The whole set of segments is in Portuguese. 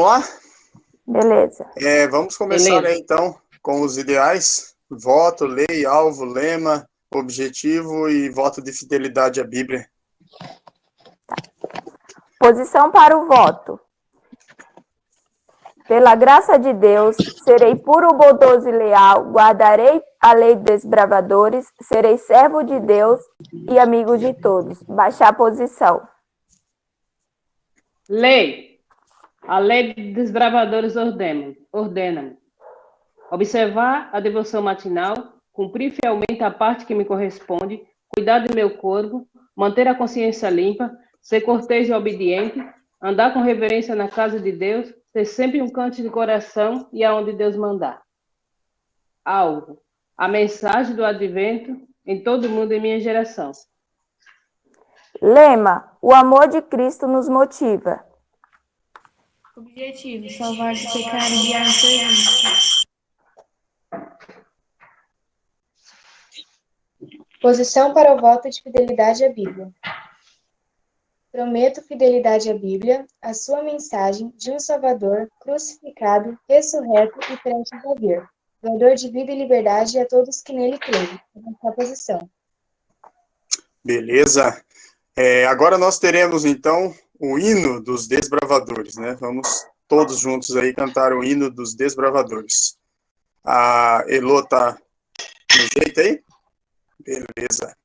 lá? Beleza. Vamos começar aí, então, com os ideais. Voto, lei, alvo, lema, objetivo e voto de fidelidade à Bíblia. Posição para o voto. Pela graça de Deus, serei puro, bondoso e leal, guardarei a lei dos desbravadores, serei servo de Deus e amigo de todos. Baixar a posição. Lei. A lei dos desbravadores ordena-me observar a devoção matinal, cumprir fielmente a parte que me corresponde, cuidar do meu corpo, manter a consciência limpa, ser cortês e obediente, andar com reverência na casa de Deus, ter sempre um canto de coração e aonde Deus mandar. Alvo. A mensagem do advento em todo mundo em minha geração. Lema. O amor de Cristo nos motiva. Objetivo: salvar do pecado e guiar no serviço. Posição para o voto de fidelidade à Bíblia. Prometo fidelidade à Bíblia, à sua mensagem de um Salvador crucificado, ressurreto e prestes a vir, doador de vida e liberdade a todos que nele creem. Essa posição. Beleza. Agora nós teremos, então, o hino dos desbravadores, né? Vamos todos juntos aí cantar o hino dos desbravadores. A Elô tá no jeito aí? Beleza.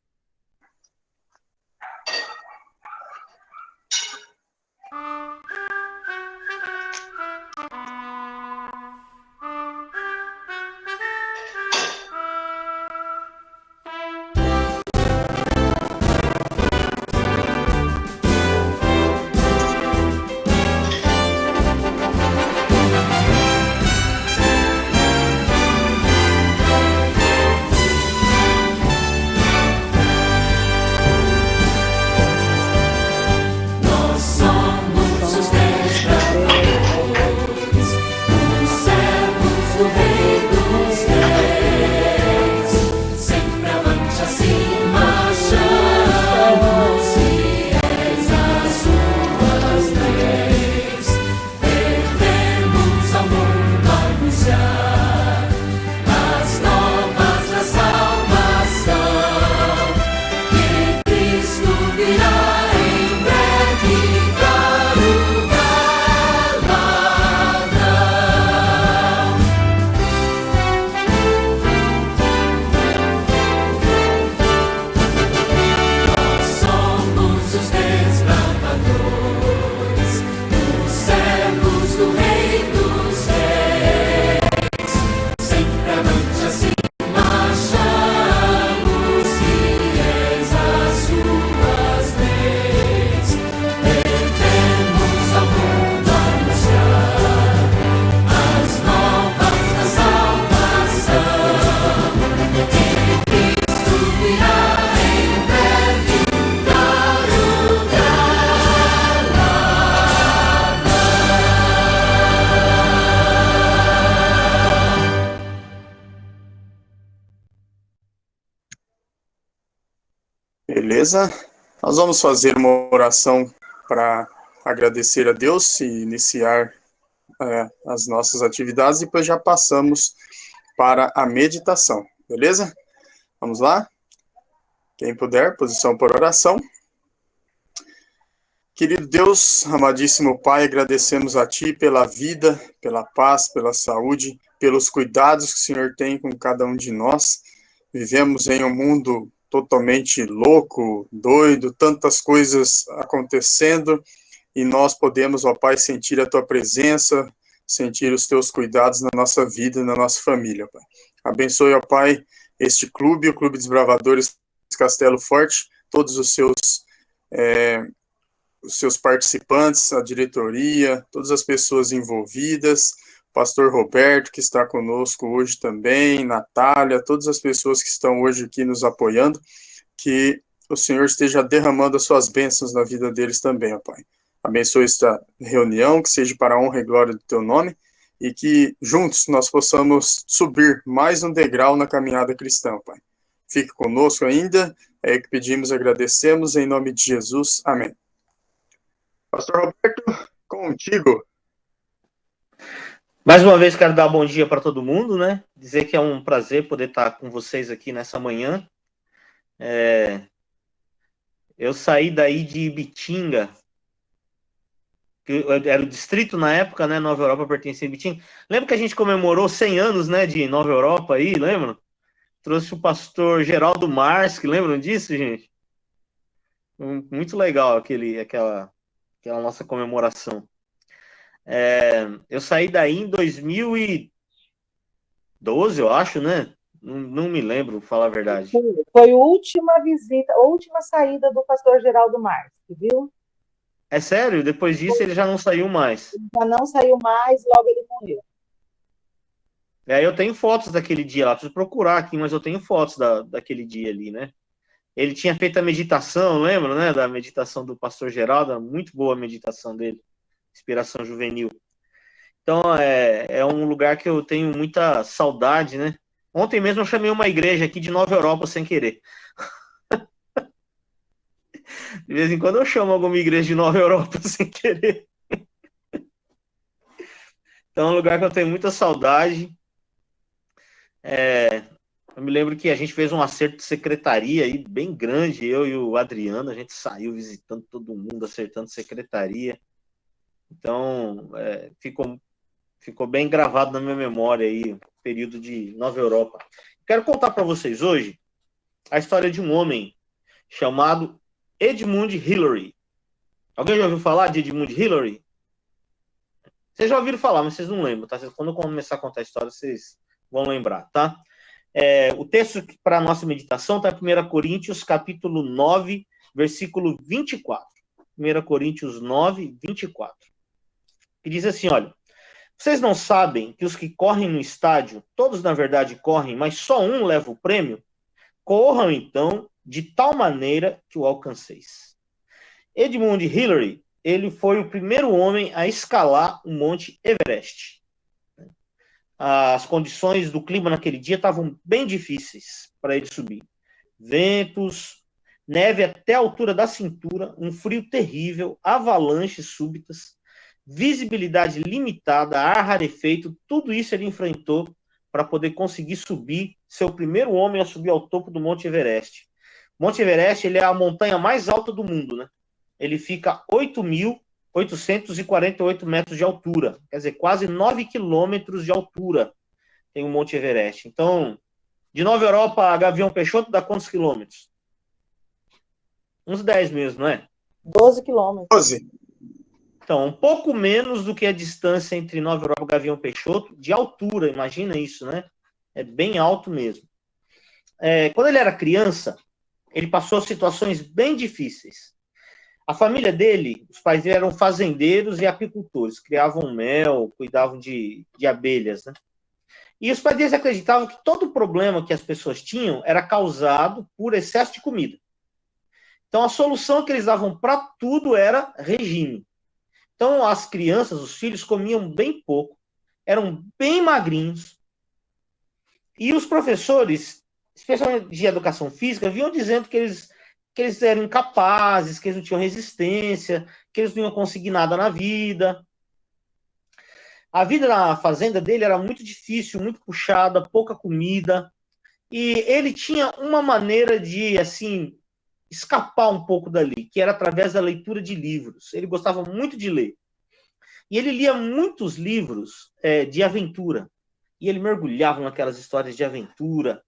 Beleza? Nós vamos fazer uma oração para agradecer a Deus e iniciar as nossas atividades, e depois já passamos para a meditação, beleza? Vamos lá? Quem puder, posição por oração. Querido Deus, amadíssimo Pai, agradecemos a Ti pela vida, pela paz, pela saúde, pelos cuidados que o Senhor tem com cada um de nós. Vivemos em um mundo totalmente louco, doido, tantas coisas acontecendo, e nós podemos, ó Pai, sentir a Tua presença, sentir os Teus cuidados na nossa vida, na nossa família, Pai. Abençoe, ó Pai, este clube, o Clube dos Bravadores Castelo Forte, todos os seus participantes, a diretoria, todas as pessoas envolvidas, Pastor Roberto, que está conosco hoje também, Natália, todas as pessoas que estão hoje aqui nos apoiando, que o Senhor esteja derramando as suas bênçãos na vida deles também, ó Pai. Abençoe esta reunião, que seja para a honra e glória do Teu nome, e que juntos nós possamos subir mais um degrau na caminhada cristã, Pai. Fique conosco ainda, é que pedimos e agradecemos, em nome de Jesus. Amém. Pastor Roberto, contigo. Mais uma vez quero dar bom dia para todo mundo, né? Dizer que é um prazer poder estar com vocês aqui nessa manhã. Eu saí daí de Ibitinga, que era o distrito na época, né? Nova Europa pertencia a Ibitinga. Lembra que a gente comemorou 100 anos, né, de Nova Europa aí, lembra? Trouxe o pastor Geraldo Marques, lembram disso, gente? Muito legal aquela nossa comemoração. Eu saí daí em 2012, eu acho, né? Não me lembro, falar a verdade. Foi a última visita, a última saída do pastor Geraldo Marques, viu? É sério? Depois disso ele já não saiu mais. Já não saiu mais, logo ele morreu. Eu tenho fotos daquele dia lá, preciso procurar aqui, mas eu tenho fotos daquele dia ali, né? Ele tinha feito a meditação, lembra, né? Da meditação do pastor Geraldo, muito boa a meditação dele, inspiração juvenil. Então, é um lugar que eu tenho muita saudade, né? Ontem mesmo eu chamei uma igreja aqui de Nova Europa sem querer. De vez em quando eu chamo alguma igreja de Nova Europa sem querer. Então, é um lugar que eu tenho muita saudade. Eu me lembro que a gente fez um acerto de secretaria aí bem grande, eu e o Adriano, a gente saiu visitando todo mundo, acertando secretaria. Então, ficou bem gravado na minha memória aí, o período de Nova Europa. Quero contar para vocês hoje a história de um homem chamado Edmund Hillary. Alguém já ouviu falar de Edmund Hillary? Vocês já ouviram falar, mas vocês não lembram, tá? Quando eu começar a contar a história, vocês vão lembrar, tá? O texto para a nossa meditação está em 1 Coríntios, capítulo 9, versículo 24. 1 Coríntios 9, 24. Que diz assim, olha, vocês não sabem que os que correm no estádio, todos na verdade correm, mas só um leva o prêmio? Corram então de tal maneira que o alcanceis. Edmund Hillary, ele foi o primeiro homem a escalar o Monte Everest. As condições do clima naquele dia estavam bem difíceis para ele subir. Ventos, neve até a altura da cintura, um frio terrível, avalanches súbitas, visibilidade limitada, ar rarefeito, tudo isso ele enfrentou para poder conseguir subir, ser o primeiro homem a subir ao topo do Monte Everest. Monte Everest, ele é a montanha mais alta do mundo, né? Ele fica a 8.848 metros de altura, quer dizer, quase 9 quilômetros de altura tem o Monte Everest. Então, de Nova Europa a Gavião Peixoto dá quantos quilômetros? Uns 10 mesmo, não é? 12 quilômetros. 12. Então, um pouco menos do que a distância entre Nova Europa e Gavião Peixoto, de altura, imagina isso, né? É bem alto mesmo. Quando ele era criança, ele passou situações bem difíceis. A família dele, os pais dele eram fazendeiros e apicultores, criavam mel, cuidavam de abelhas, né? E os pais deles acreditavam que todo o problema que as pessoas tinham era causado por excesso de comida. Então, a solução que eles davam para tudo era regime. Então, as crianças, os filhos, comiam bem pouco, eram bem magrinhos. E os professores, especialmente de educação física, vinham dizendo que eles eram incapazes, que eles não tinham resistência, que eles não iam conseguir nada na vida. A vida na fazenda dele era muito difícil, muito puxada, pouca comida. E ele tinha uma maneira de, assim, escapar um pouco dali, que era através da leitura de livros. Ele gostava muito de ler. E ele lia muitos livros de aventura. E ele mergulhava naquelas histórias de aventura.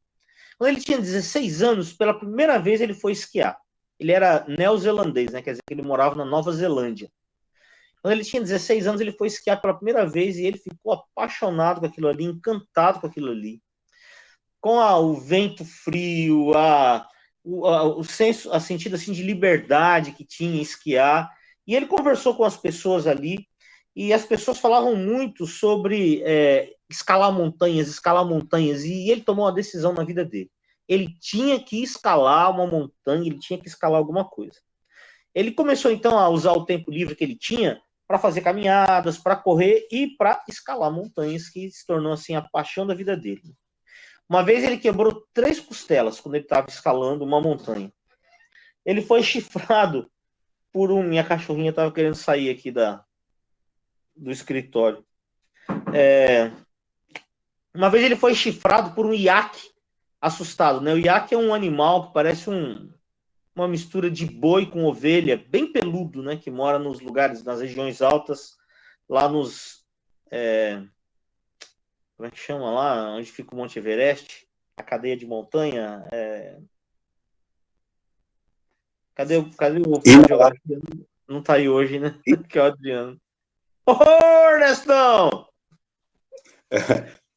Quando ele tinha 16 anos, pela primeira vez ele foi esquiar. Ele era neozelandês, né? Quer dizer, que ele morava na Nova Zelândia. Quando ele tinha 16 anos, ele foi esquiar pela primeira vez e ele ficou apaixonado com aquilo ali, encantado com aquilo ali. Com o vento frio, o senso, a sentido assim, de liberdade que tinha em esquiar. E ele conversou com as pessoas ali e as pessoas falavam muito sobre escalar montanhas, e ele tomou uma decisão na vida dele. Ele tinha que escalar uma montanha, ele tinha que escalar alguma coisa. Ele começou, então, a usar o tempo livre que ele tinha para fazer caminhadas, para correr e para escalar montanhas, que se tornou, assim, a paixão da vida dele. Uma vez ele quebrou 3 costelas quando ele estava escalando uma montanha. Ele foi chifrado por minha cachorrinha estava querendo sair aqui do escritório. Uma vez ele foi chifrado por um iaque assustado, né? O iaque é um animal que parece uma mistura de boi com ovelha, bem peludo, né? Que mora nos lugares, nas regiões altas, lá nos... como é que chama lá? Onde fica o Monte Everest? A cadeia de montanha? Cadê o filho de geografia? Não tá aí hoje, né? Que é o Adriano. Ô, Ernestão!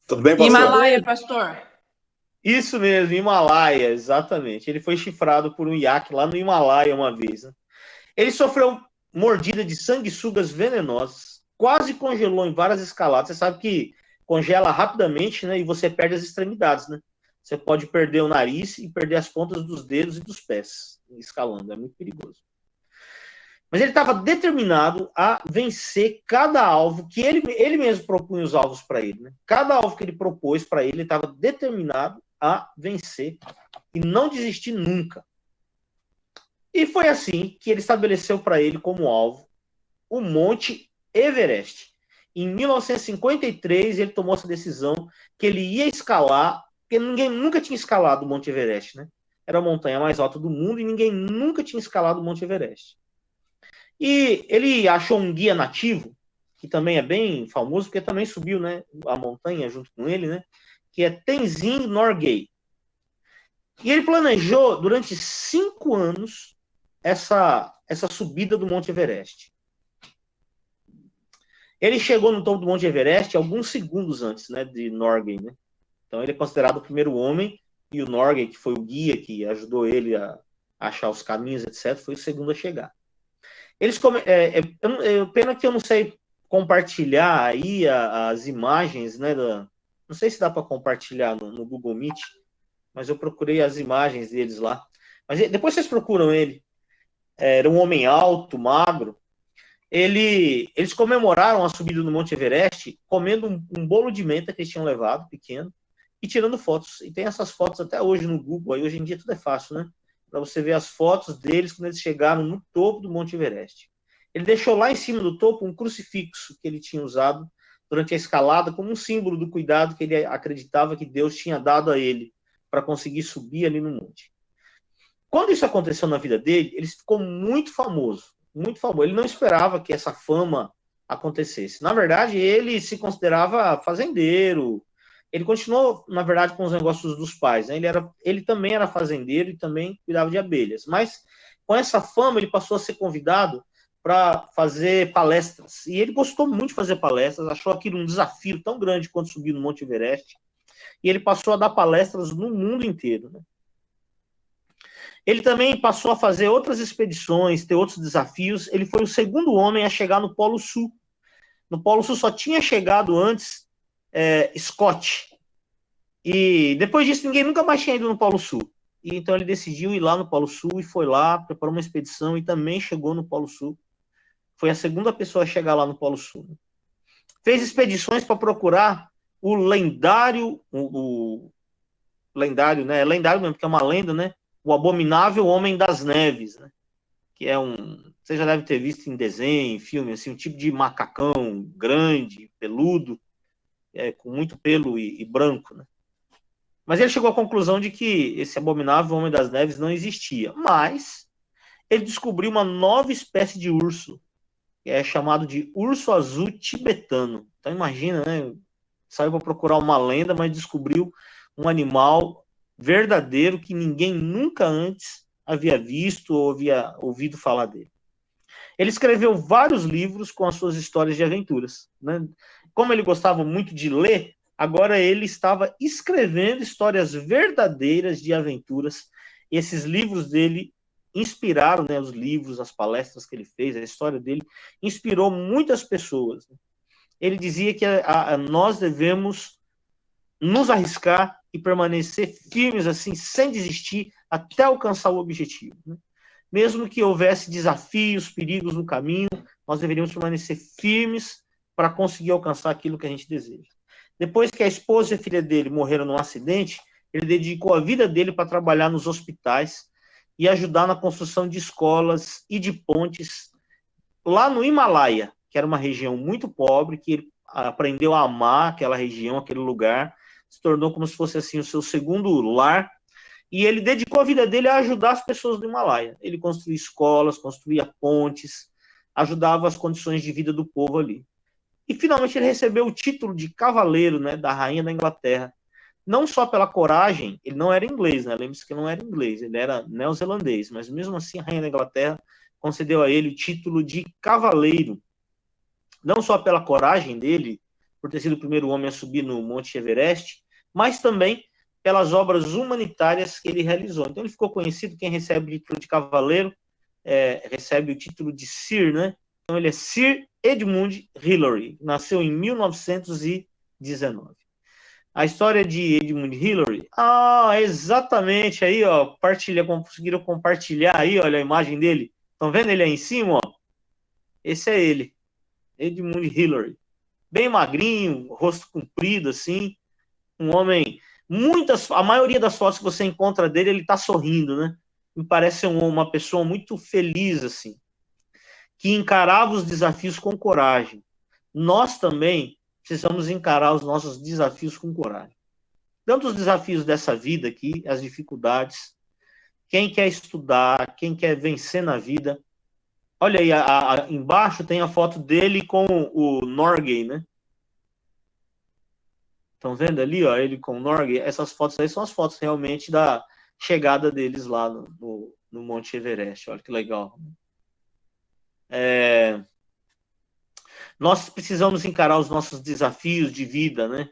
Tudo bem, pastor? Himalaia, pastor. Isso mesmo, Himalaia, exatamente. Ele foi chifrado por um iaque lá no Himalaia uma vez. Né? Ele sofreu mordida de sanguessugas venenosas, quase congelou em várias escaladas. Você sabe que congela rapidamente, né? E você perde as extremidades, né? Você pode perder o nariz e perder as pontas dos dedos e dos pés escalando. É muito perigoso. Mas ele estava determinado a vencer cada alvo que ele mesmo propunha os alvos para ele. Né? Cada alvo que ele propôs para ele estava determinado a vencer e não desistir nunca. E foi assim que ele estabeleceu para ele como alvo o Monte Everest. Em 1953, ele tomou essa decisão que ele ia escalar, porque ninguém nunca tinha escalado o Monte Everest. Né? Era a montanha mais alta do mundo e ninguém nunca tinha escalado o Monte Everest. E ele achou um guia nativo, que também é bem famoso, porque também subiu, né, a montanha junto com ele, né, que é Tenzing Norgay. E ele planejou, durante 5 anos, essa subida do Monte Everest. Ele chegou no topo do Monte Everest alguns segundos antes, né, de Norgay. Né? Então ele é considerado o primeiro homem, e o Norgay, que foi o guia que ajudou ele a achar os caminhos, etc., foi o segundo a chegar. Eles pena que eu não sei compartilhar aí as imagens, né? Não sei se dá para compartilhar no Google Meet, mas eu procurei as imagens deles lá. Mas depois vocês procuram ele. Era um homem alto, magro. Eles comemoraram a subida no Monte Everest comendo um bolo de menta que eles tinham levado, pequeno, e tirando fotos. E tem essas fotos até hoje no Google. Aí hoje em dia tudo é fácil, né? Para você ver as fotos deles quando eles chegaram no topo do Monte Everest. Ele deixou lá em cima do topo um crucifixo que ele tinha usado durante a escalada como um símbolo do cuidado que ele acreditava que Deus tinha dado a ele para conseguir subir ali no monte. Quando isso aconteceu na vida dele, ele ficou muito famoso, muito famoso. Ele não esperava que essa fama acontecesse. Na verdade, ele se considerava fazendeiro. Ele continuou, na verdade, com os negócios dos pais. Né? Ele também era fazendeiro e também cuidava de abelhas. Mas, com essa fama, ele passou a ser convidado para fazer palestras. E ele gostou muito de fazer palestras, achou aquilo um desafio tão grande quanto subir no Monte Everest. E ele passou a dar palestras no mundo inteiro. Né? Ele também passou a fazer outras expedições, ter outros desafios. Ele foi o segundo homem a chegar no Polo Sul. No Polo Sul só tinha chegado antes Scott. E depois disso, ninguém nunca mais tinha ido no Polo Sul. E então ele decidiu ir lá no Polo Sul e foi lá, preparou uma expedição e também chegou no Polo Sul. Foi a segunda pessoa a chegar lá no Polo Sul. Fez expedições para procurar o lendário, o lendário, né? É lendário mesmo, porque é uma lenda, né? O abominável Homem das Neves, né? Que é você já deve ter visto em desenho, em filme, assim, um tipo de macacão grande, peludo, com muito pelo e branco, né? Mas ele chegou à conclusão de que esse abominável Homem das Neves não existia. Mas ele descobriu uma nova espécie de urso, que é chamado de urso azul tibetano. Então imagina, né? Saiu para procurar uma lenda, mas descobriu um animal verdadeiro que ninguém nunca antes havia visto ou havia ouvido falar dele. Ele escreveu vários livros com as suas histórias de aventuras. Né? Como ele gostava muito de ler, agora ele estava escrevendo histórias verdadeiras de aventuras. E esses livros dele inspiraram, né, os livros, as palestras que ele fez, a história dele inspirou muitas pessoas. Ele dizia que nós devemos nos arriscar e permanecer firmes assim, sem desistir, até alcançar o objetivo. Né? Mesmo que houvesse desafios, perigos no caminho, nós deveríamos permanecer firmes para conseguir alcançar aquilo que a gente deseja. Depois que a esposa e a filha dele morreram num acidente, ele dedicou a vida dele para trabalhar nos hospitais e ajudar na construção de escolas e de pontes lá no Himalaia, que era uma região muito pobre, que ele aprendeu a amar aquela região, aquele lugar, se tornou como se fosse assim o seu segundo lar, e ele dedicou a vida dele a ajudar as pessoas do Himalaia. Ele construía escolas, construía pontes, ajudava as condições de vida do povo ali. E finalmente ele recebeu o título de cavaleiro, né, da rainha da Inglaterra. Não só pela coragem, ele não era inglês, né? Lembre-se que ele não era inglês, ele era neozelandês, mas mesmo assim a rainha da Inglaterra concedeu a ele o título de cavaleiro. Não só pela coragem dele, por ter sido o primeiro homem a subir no Monte Everest, mas também pelas obras humanitárias que ele realizou. Então ele ficou conhecido, quem recebe o título de cavaleiro, recebe o título de Sir, né? Então ele é Sir Edmund Hillary, nasceu em 1919. A história de Edmund Hillary, exatamente, aí, ó, conseguiram compartilhar aí, olha a imagem dele, estão vendo ele aí em cima, ó? Esse é ele, Edmund Hillary, bem magrinho, rosto comprido, assim, um homem, a maioria das fotos que você encontra dele, ele tá sorrindo, né? Me parece uma pessoa muito feliz, assim, que encarava os desafios com coragem. Nós também precisamos encarar os nossos desafios com coragem. Tanto os desafios dessa vida aqui, as dificuldades, quem quer estudar, quem quer vencer na vida. Olha aí, embaixo tem a foto dele com o Norgay, né? Estão vendo ali, ó, ele com o Norgay? Essas fotos aí são as fotos realmente da chegada deles lá no Monte Everest. Olha que legal. Nós precisamos encarar os nossos desafios de vida, né?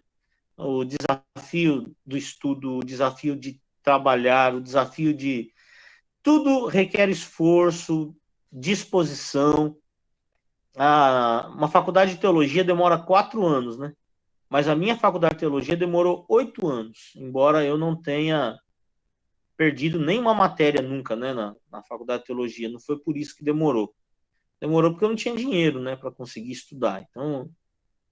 O desafio do estudo, o desafio de trabalhar, o desafio de... Tudo requer esforço, disposição. Uma faculdade de teologia demora 4 anos, né? Mas a minha faculdade de teologia demorou 8 anos, embora eu não tenha perdido nenhuma matéria nunca, né, na faculdade de teologia. Não foi por isso que demorou. Demorou porque eu não tinha dinheiro, né, para conseguir estudar. Então,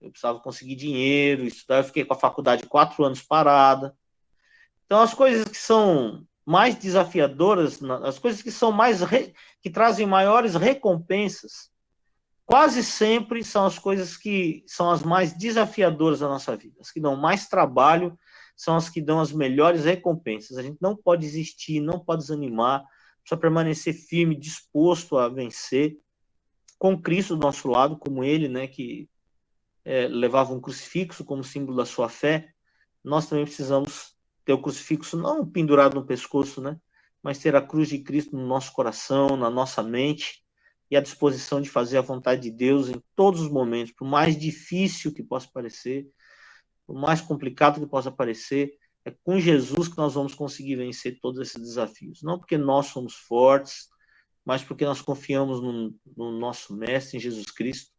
eu precisava conseguir dinheiro, estudar. Eu fiquei com a faculdade 4 anos parada. Então, as coisas que são mais desafiadoras, as coisas que são que trazem maiores recompensas, quase sempre são as coisas que são as mais desafiadoras da nossa vida. As que dão mais trabalho são as que dão as melhores recompensas. A gente não pode desistir, não pode desanimar, precisa permanecer firme, disposto a vencer, com Cristo do nosso lado, como ele, né, que levava um crucifixo como símbolo da sua fé. Nós também precisamos ter o crucifixo não pendurado no pescoço, né, mas ter a cruz de Cristo no nosso coração, na nossa mente, e a disposição de fazer a vontade de Deus em todos os momentos, por mais difícil que possa parecer, por mais complicado que possa parecer, é com Jesus que nós vamos conseguir vencer todos esses desafios. Não porque nós somos fortes, mas porque nós confiamos no nosso Mestre, em Jesus Cristo,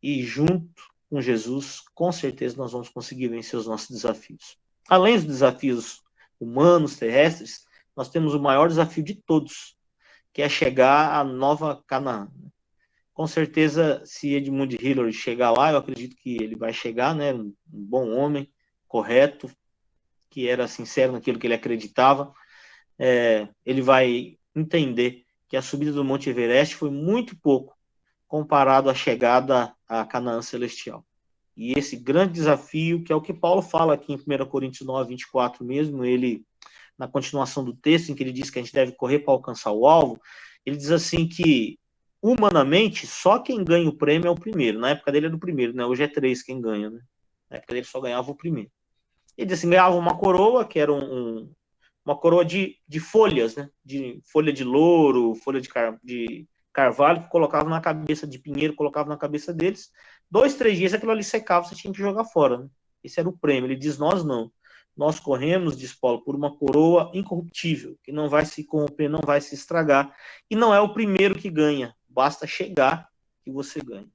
e junto com Jesus, com certeza nós vamos conseguir vencer os nossos desafios. Além dos desafios humanos, terrestres, nós temos o maior desafio de todos, que é chegar à Nova Canaã. Com certeza, se Edmund Hillary chegar lá, eu acredito que ele vai chegar, né? Um bom homem, correto, que era sincero naquilo que ele acreditava. Ele vai entender que a subida do Monte Everest foi muito pouco comparado à chegada à Canaã Celestial. E esse grande desafio, que é o que Paulo fala aqui em 1 Coríntios 9, 24 mesmo, ele, na continuação do texto, em que ele diz que a gente deve correr para alcançar o alvo, ele diz assim que, humanamente, só quem ganha o prêmio é o primeiro. Na época dele era o primeiro, né? Hoje é 3 quem ganha, né? Na época dele só ganhava o primeiro. Ele diz assim, ganhava uma coroa, que era uma coroa de folhas, né? De folha de louro, folha de carvalho, que colocava na cabeça de pinheiro, colocava na cabeça deles. 2, 3 dias aquilo ali secava, você tinha que jogar fora, né? Esse era o prêmio. Ele diz, nós não. Nós corremos, diz Paulo, por uma coroa incorruptível, que não vai se corromper, não vai se estragar. E não é o primeiro que ganha. Basta chegar que você ganha.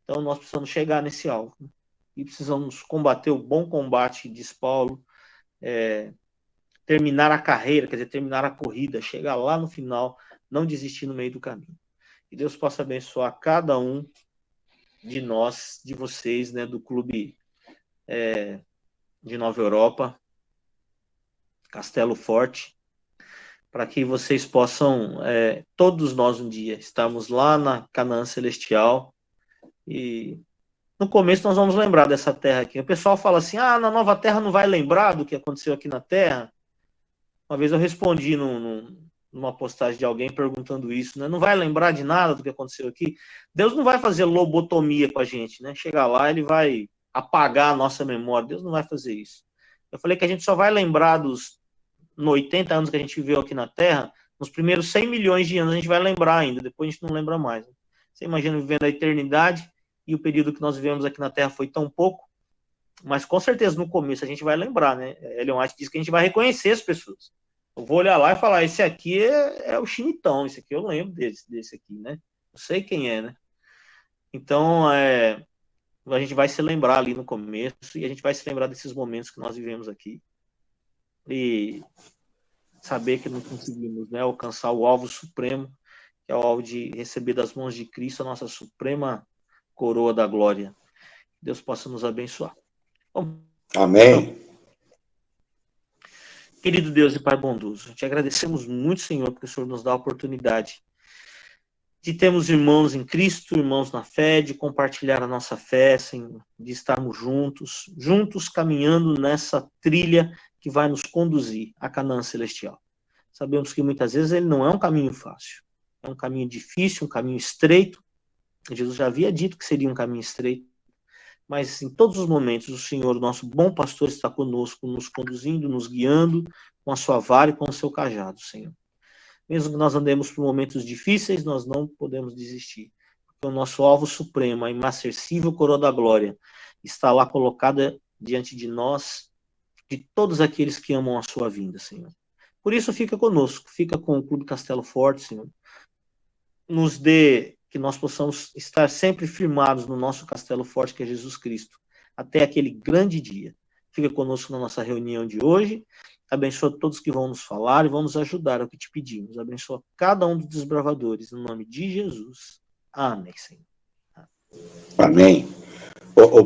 Então nós precisamos chegar nesse alvo. Né? E precisamos combater o bom combate, diz Paulo, terminar a carreira, quer dizer, terminar a corrida, chegar lá no final, não desistir no meio do caminho. Que Deus possa abençoar cada um de nós, de vocês, né, do clube de Nova Europa, Castelo Forte, para que vocês possam, todos nós um dia, estarmos lá na Canaã Celestial e no começo nós vamos lembrar dessa terra aqui. O pessoal fala assim, na nova terra não vai lembrar do que aconteceu aqui na terra. Uma vez eu respondi numa postagem de alguém perguntando isso, né? Não vai lembrar de nada do que aconteceu aqui. Deus não vai fazer lobotomia com a gente, né? Chegar lá, ele vai apagar a nossa memória. Deus não vai fazer isso. Eu falei que a gente só vai lembrar dos 80 anos que a gente viveu aqui na Terra, nos primeiros 100 milhões de anos a gente vai lembrar ainda, depois a gente não lembra mais. Né? Você imagina vivendo a eternidade, e o período que nós vivemos aqui na Terra foi tão pouco, mas com certeza no começo a gente vai lembrar, né? Ellen White diz que a gente vai reconhecer as pessoas. Eu vou olhar lá e falar, esse aqui é o Chinitão, esse aqui eu lembro desse aqui, né? Eu sei quem é, né? Então, a gente vai se lembrar ali no começo, e a gente vai se lembrar desses momentos que nós vivemos aqui. E saber que não conseguimos, né, alcançar o alvo supremo, que é o alvo de receber das mãos de Cristo a nossa suprema coroa da glória. Deus possa nos abençoar. Bom, Amém. Então, querido Deus e Pai bondoso, te agradecemos muito, Senhor, porque o Senhor nos dá a oportunidade de termos irmãos em Cristo, irmãos na fé, de compartilhar a nossa fé, Senhor, de estarmos juntos caminhando nessa trilha que vai nos conduzir à Canaã celestial. Sabemos que muitas vezes ele não é um caminho fácil, é um caminho difícil, um caminho estreito. Jesus já havia dito que seria um caminho estreito, mas em todos os momentos o Senhor, o nosso bom pastor, está conosco, nos conduzindo, nos guiando com a sua vara e com o seu cajado, Senhor. Mesmo que nós andemos por momentos difíceis, nós não podemos desistir, porque o nosso alvo supremo, a inacessível coroa da glória, está lá colocada diante de nós, de todos aqueles que amam a sua vinda, Senhor. Por isso, fica conosco, fica com o Clube Castelo Forte, Senhor. Nos dê que nós possamos estar sempre firmados no nosso Castelo Forte, que é Jesus Cristo, até aquele grande dia. Fica conosco na nossa reunião de hoje. Abençoa todos que vão nos falar e vão nos ajudar, é o que te pedimos. Abençoa cada um dos desbravadores, no nome de Jesus. Amém, Senhor. Amém. O